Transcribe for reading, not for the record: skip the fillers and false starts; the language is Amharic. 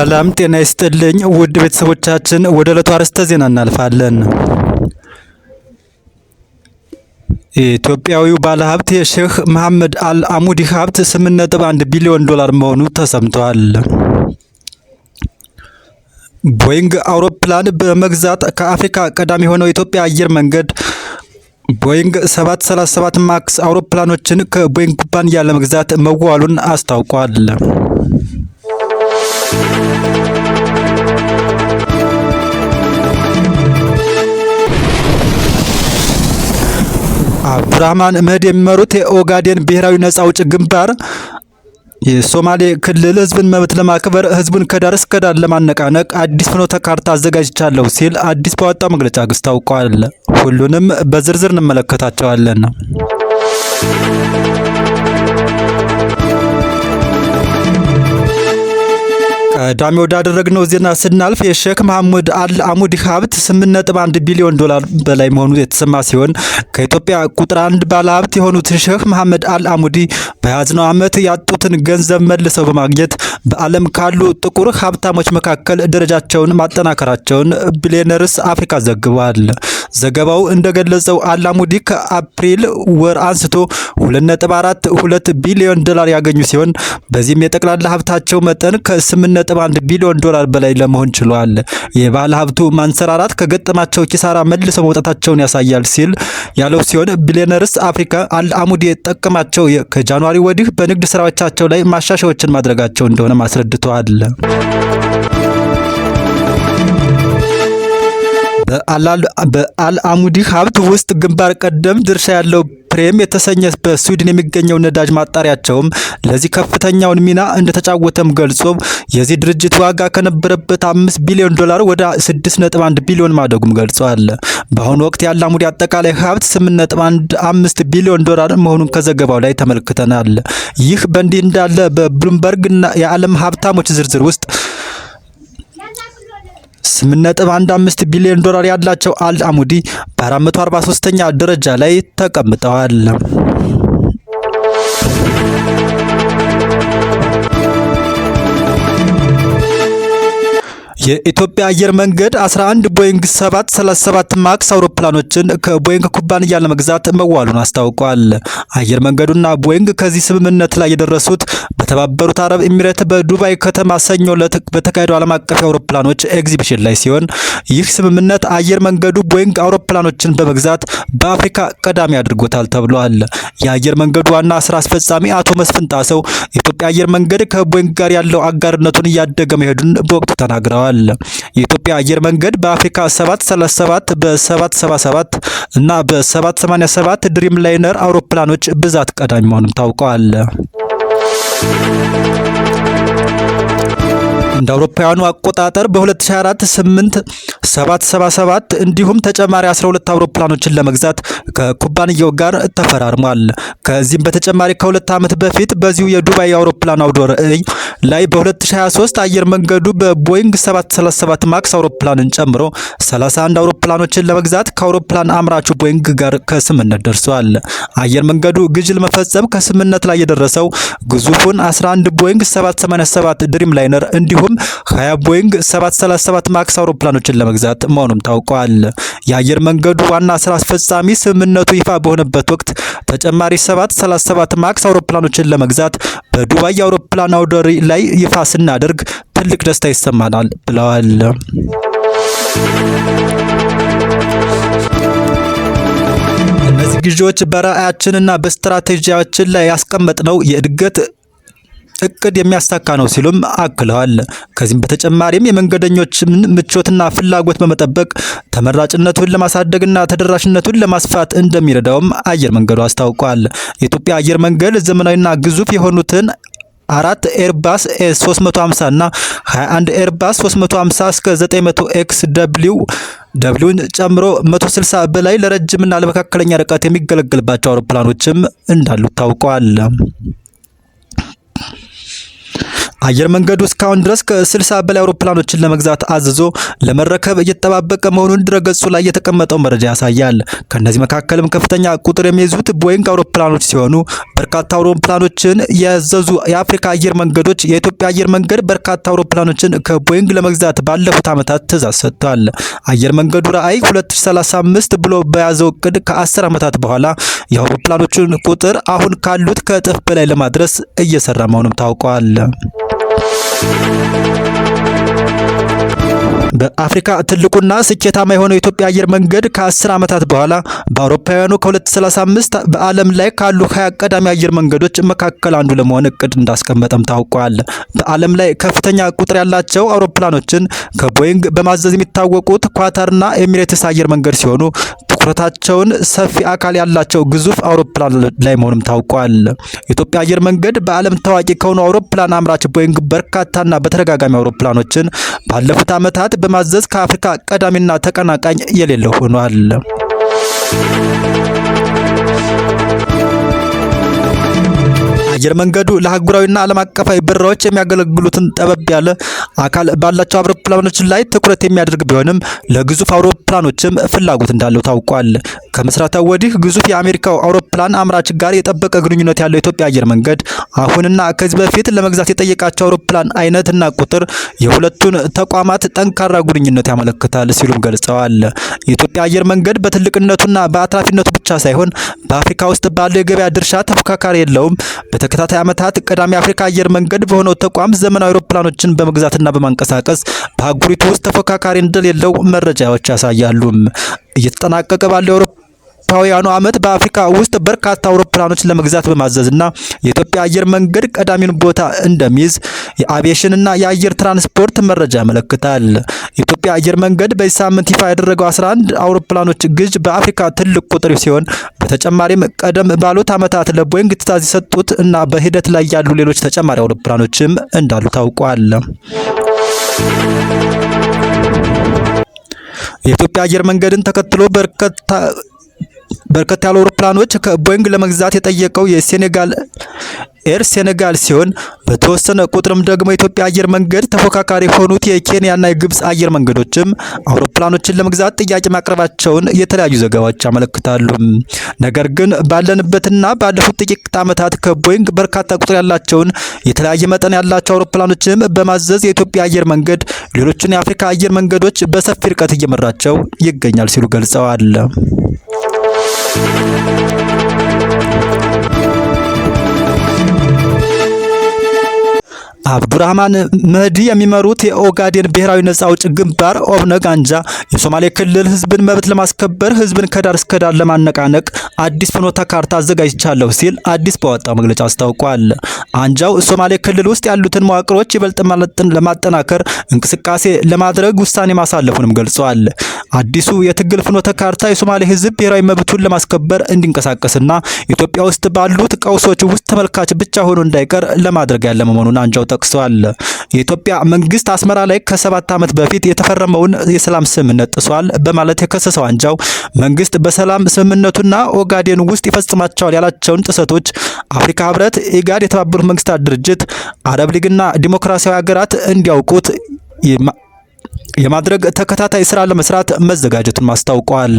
ሰላም ጤና ይስጥልኝ ውድ ቤተሰቦቻችን፣ ወደ ዕለቱ አርዕስተ ዜና እናልፋለን። ኢትዮጵያዊው ባለሀብት የሼህ መሐመድ አልአሙዲ ሀብት 8.1 ቢሊዮን ዶላር መሆኑ ተሰምቷል። ቦይንግ አውሮፕላን በመግዛት ከአፍሪካ ቀዳሚ የሆነው የኢትዮጵያ አየር መንገድ ቦይንግ 737 ማክስ አውሮፕላኖችን ከቦይንግ ኩባንያ ለመግዛት መዋሉን አስታውቋል። አብዱራህማን መህዲ የሚመሩት የኦጋዴን ብሔራዊ ነጻ አውጪ ግንባር የሶማሌ ክልል ህዝብን መብት ለማክበር ህዝቡን ከዳር እስከ ዳር ለማነቃነቅ አዲስ ፍኖተ ካርታ አዘጋጅቻለሁ ሲል አዲስ ባወጣው መግለጫ አስታውቋል። ሁሉንም በዝርዝር እንመለከታቸዋለን። ቀዳሚ ወዳደረግነው ዜና ስናልፍ የሼክ መሐመድ አልአሙዲ ሀብት 8.1 ቢሊዮን ዶላር በላይ መሆኑ የተሰማ ሲሆን ከኢትዮጵያ ቁጥር 1 ባለሀብት የሆኑት ሼክ መሐመድ አልአሙዲ በያዝነው ዓመት ያጡትን ገንዘብ መልሰው በማግኘት በዓለም ካሉ ጥቁር ሀብታሞች መካከል ደረጃቸውን ማጠናከራቸውን ቢሊየነርስ አፍሪካ ዘግቧል። ዘገባው እንደገለጸው አልአሙዲ ከአፕሪል ወር አንስቶ 2.42 ቢሊዮን ዶላር ያገኙ ሲሆን በዚህም የጠቅላላ ሀብታቸው መጠን ከ8.1 ቢሊዮን ዶላር በላይ ለመሆን ችሏል። የባለ ሀብቱ ማንሰራራት ከገጠማቸው ኪሳራ መልሰው መውጣታቸውን ያሳያል ሲል ያለው ሲሆን ቢሊየነርስ አፍሪካ አልአሙዲ የጠቀማቸው ከጃንዋሪ ወዲህ በንግድ ስራዎቻቸው ላይ ማሻሻያዎችን ማድረጋቸው እንደሆነ አስረድተዋል። በአልአሙዲ ሀብት ውስጥ ግንባር ቀደም ድርሻ ያለው ፕሬም የተሰኘ በስዊድን የሚገኘው ነዳጅ ማጣሪያቸውም ለዚህ ከፍተኛውን ሚና እንደተጫወተም ገልጾ የዚህ ድርጅት ዋጋ ከነበረበት 5 ቢሊዮን ዶላር ወደ 6.1 ቢሊዮን ማደጉም ገልጿል። በአሁኑ ወቅት የአልአሙዲ አጠቃላይ ሀብት 8.15 ቢሊዮን ዶላር መሆኑን ከዘገባው ላይ ተመልክተናል። ይህ በእንዲህ እንዳለ በብሉምበርግ የዓለም ሀብታሞች ዝርዝር ውስጥ 8.15 ቢሊዮን ዶላር ያላቸው አልአሙዲ በ443ኛ ደረጃ ላይ ተቀምጠዋል። የኢትዮጵያ አየር መንገድ 11 ቦይንግ 737 ማክስ አውሮፕላኖችን ከቦይንግ ኩባንያ ለመግዛት መዋሉን አስታውቋል። አየር መንገዱና ቦይንግ ከዚህ ስምምነት ላይ የደረሱት በተባበሩት አረብ ኤሚሬት በዱባይ ከተማ ሰኞ ዕለት በተካሄደው ዓለም አቀፍ አውሮፕላኖች ኤግዚቢሽን ላይ ሲሆን ይህ ስምምነት አየር መንገዱ ቦይንግ አውሮፕላኖችን በመግዛት በአፍሪካ ቀዳሚ አድርጎታል ተብሏል። የአየር መንገዱ ዋና ስራ አስፈጻሚ አቶ መስፍን ጣሰው የኢትዮጵያ አየር መንገድ ከቦይንግ ጋር ያለው አጋርነቱን እያደገ መሄዱን በወቅቱ ተናግረዋል። የኢትዮጵያ አየር መንገድ በአፍሪካ 737 በ777 እና በ787 ድሪም ላይነር አውሮፕላኖች ብዛት ቀዳሚ መሆኑን ታውቋል። እንደ አውሮፓውያኑ አቆጣጠር በ2024 777 እንዲሁም ተጨማሪ 12 አውሮፕላኖችን ለመግዛት ከኩባንያው ጋር ተፈራርሟል። ከዚህም በተጨማሪ ከሁለት ዓመት በፊት በዚሁ የዱባይ አውሮፕላን አውደ ርዕይ ላይ በ2023 አየር መንገዱ በቦይንግ 737 ማክስ አውሮፕላንን ጨምሮ 31 አውሮፕላኖችን ለመግዛት ከአውሮፕላን አምራቹ ቦይንግ ጋር ከስምምነት ደርሷል። አየር መንገዱ ግዥ ለመፈጸም ከስምምነት ላይ የደረሰው ግዙፉን 11 ቦይንግ 787 ድሪም ላይነር እንዲሁም 20 ቦይንግ 737 ማክስ አውሮፕላኖችን ለመግዛት መሆኑም ታውቋል። የአየር መንገዱ ዋና ስራ አስፈጻሚ ስምምነቱ ይፋ በሆነበት ወቅት ተጨማሪ 737 ማክስ አውሮፕላኖችን ለመግዛት በዱባይ የአውሮፕላን አውደ ርዕይ ላይ ይፋ ስናደርግ ትልቅ ደስታ ይሰማናል ብለዋል። እነዚህ ግዢዎች በራዕያችንና በስትራቴጂያችን ላይ ያስቀመጥነው የእድገት እቅድ የሚያሳካ ነው ሲሉም አክለዋል። ከዚህም በተጨማሪም የመንገደኞችን ምቾትና ፍላጎት በመጠበቅ ተመራጭነቱን ለማሳደግና ተደራሽነቱን ለማስፋት እንደሚረዳውም አየር መንገዱ አስታውቋል። የኢትዮጵያ አየር መንገድ ዘመናዊና ግዙፍ የሆኑትን 4 ኤርባስ ኤ350 እና 21 ኤርባስ 350 እስከ 900 ኤክስ ደብሊውን ጨምሮ 160 በላይ ለረጅምና ለመካከለኛ ርቀት የሚገለገልባቸው አውሮፕላኖችም እንዳሉ ታውቋል። አየር መንገዱ እስካሁን ድረስ ከ60 በላይ አውሮፕላኖችን ለመግዛት አዝዞ ለመረከብ እየተጠባበቀ መሆኑን ድረገጹ ላይ የተቀመጠው መረጃ ያሳያል። ከነዚህ መካከልም ከፍተኛ ቁጥር የሚይዙት ቦይንግ አውሮፕላኖች ሲሆኑ በርካታ አውሮፕላኖችን ያዘዙ የአፍሪካ አየር መንገዶች የኢትዮጵያ አየር መንገድ በርካታ አውሮፕላኖችን ከቦይንግ ለመግዛት ባለፉት ዓመታት ትዕዛዝ ሰጥቷል። አየር መንገዱ ራዕይ 2035 ብሎ በያዘው እቅድ ከ10 ዓመታት በኋላ የአውሮፕላኖቹን ቁጥር አሁን ካሉት ከእጥፍ በላይ ለማድረስ እየሰራ መሆኑም ታውቋል። በአፍሪካ ትልቁና ስኬታማ የሆነው የኢትዮጵያ አየር መንገድ ከ10 ዓመታት በኋላ በአውሮፓውያኑ ከ2035 በዓለም ላይ ካሉ 20 ቀዳሚ አየር መንገዶች መካከል አንዱ ለመሆን እቅድ እንዳስቀመጠም ታውቋል። በዓለም ላይ ከፍተኛ ቁጥር ያላቸው አውሮፕላኖችን ከቦይንግ በማዘዝ የሚታወቁት ኳታርና ኤሚሬትስ አየር መንገድ ሲሆኑ ትኩረታቸውን ሰፊ አካል ያላቸው ግዙፍ አውሮፕላን ላይ መሆኑም ታውቋል። የኢትዮጵያ አየር መንገድ በዓለም ታዋቂ ከሆኑ አውሮፕላን አምራች ቦይንግ በርካታና በተደጋጋሚ አውሮፕላኖችን ባለፉት ዓመታት በማዘዝ ከአፍሪካ ቀዳሚና ተቀናቃኝ የሌለው ሆኗል። አየር መንገዱ ለአህጉራዊና ዓለም አቀፋዊ በረራዎች የሚያገለግሉትን ጠበብ ያለ አካል ባላቸው አውሮፕላኖች ላይ ትኩረት የሚያደርግ ቢሆንም ለግዙፍ አውሮፕላኖችም ፍላጎት እንዳለው ታውቋል። ከምስረታው ወዲህ ግዙፍ የአሜሪካው አውሮፕላን አምራች ጋር የጠበቀ ግንኙነት ያለው የኢትዮጵያ አየር መንገድ አሁንና ከዚህ በፊት ለመግዛት የጠየቃቸው አውሮፕላን አይነትና ቁጥር የሁለቱን ተቋማት ጠንካራ ግንኙነት ያመለክታል ሲሉም ገልጸዋል። የኢትዮጵያ አየር መንገድ በትልቅነቱና በአትራፊነቱ ብቻ ሳይሆን በአፍሪካ ውስጥ ባለው የገበያ ድርሻ ተፎካካሪ የለውም። በተከታታይ ዓመታት ቀዳሚ የአፍሪካ አየር መንገድ በሆነው ተቋም ዘመናዊ አውሮፕላኖችን በመግዛትና በማንቀሳቀስ በአህጉሪቱ ውስጥ ተፎካካሪ እንደሌለው መረጃዎች ያሳያሉ። እየተጠናቀቀ ባለው አውሮፓውያኑ ዓመት በአፍሪካ ውስጥ በርካታ አውሮፕላኖችን ለመግዛት በማዘዝና የኢትዮጵያ አየር መንገድ ቀዳሚውን ቦታ እንደሚይዝ የአቪዬሽንና የአየር ትራንስፖርት መረጃ ያመለክታል። የኢትዮጵያ አየር መንገድ በዚህ ሳምንት ይፋ ያደረገው 11 አውሮፕላኖች ግዥ በአፍሪካ ትልቅ ቁጥር ሲሆን በተጨማሪም ቀደም ባሉት ዓመታት ለቦይንግ ትዕዛዝ የሰጡት እና በሂደት ላይ ያሉ ሌሎች ተጨማሪ አውሮፕላኖችም እንዳሉ ታውቋል። የኢትዮጵያ አየር መንገድን ተከትሎ በርከት ያሉ አውሮፕላኖች ከቦይንግ ለመግዛት የጠየቀው የሴኔጋል ኤር ሴኔጋል ሲሆን በተወሰነ ቁጥርም ደግሞ የኢትዮጵያ አየር መንገድ ተፎካካሪ የሆኑት የኬንያና የግብጽ አየር መንገዶችም አውሮፕላኖችን ለመግዛት ጥያቄ ማቅረባቸውን የተለያዩ ዘገባዎች ያመለክታሉ። ነገር ግን ባለንበትና ባለፉት ጥቂት ዓመታት ከቦይንግ በርካታ ቁጥር ያላቸውን የተለያየ መጠን ያላቸው አውሮፕላኖችም በማዘዝ የኢትዮጵያ አየር መንገድ ሌሎችን የአፍሪካ አየር መንገዶች በሰፊ ርቀት እየመራቸው ይገኛል ሲሉ ገልጸዋል። አብዱራህማን መህዲ የሚመሩት የኦጋዴን ብሔራዊ ነጻ አውጪ ግንባር ኦብነግ አንጃ የሶማሌ ክልል ህዝብን መብት ለማስከበር ህዝብን ከዳር እስከ ዳር ለማነቃነቅ አዲስ ፍኖተ ካርታ አዘጋጅቻለሁ ሲል አዲስ በወጣው መግለጫ አስታውቋል። አንጃው ሶማሌ ክልል ውስጥ ያሉትን መዋቅሮች ይበልጥ ለማጠናከር እንቅስቃሴ ለማድረግ ውሳኔ ማሳለፉንም ገልጿል። አዲሱ የትግል ፍኖተ ካርታ የሶማሌ ህዝብ ብሔራዊ መብቱን ለማስከበር እንዲንቀሳቀስና ኢትዮጵያ ውስጥ ባሉት ቀውሶች ውስጥ ተመልካች ብቻ ሆኖ እንዳይቀር ለማድረግ ያለ መሆኑን አንጃው ጠቅሷል። የኢትዮጵያ መንግስት አስመራ ላይ ከ7 ዓመት በፊት የተፈረመውን የሰላም ስምምነት ጥሷል በማለት የከሰሰው አንጃው መንግስት በሰላም ስምምነቱና ኦጋዴን ውስጥ ይፈጽማቸዋል ያላቸውን ጥሰቶች አፍሪካ ህብረት፣ ኢጋድ፣ የተባበሩት መንግስታት ድርጅት፣ አረብ ሊግና ዲሞክራሲያዊ ሀገራት እንዲያውቁት የማድረግ ተከታታይ ስራ ለመስራት መዘጋጀቱን አስታውቋል።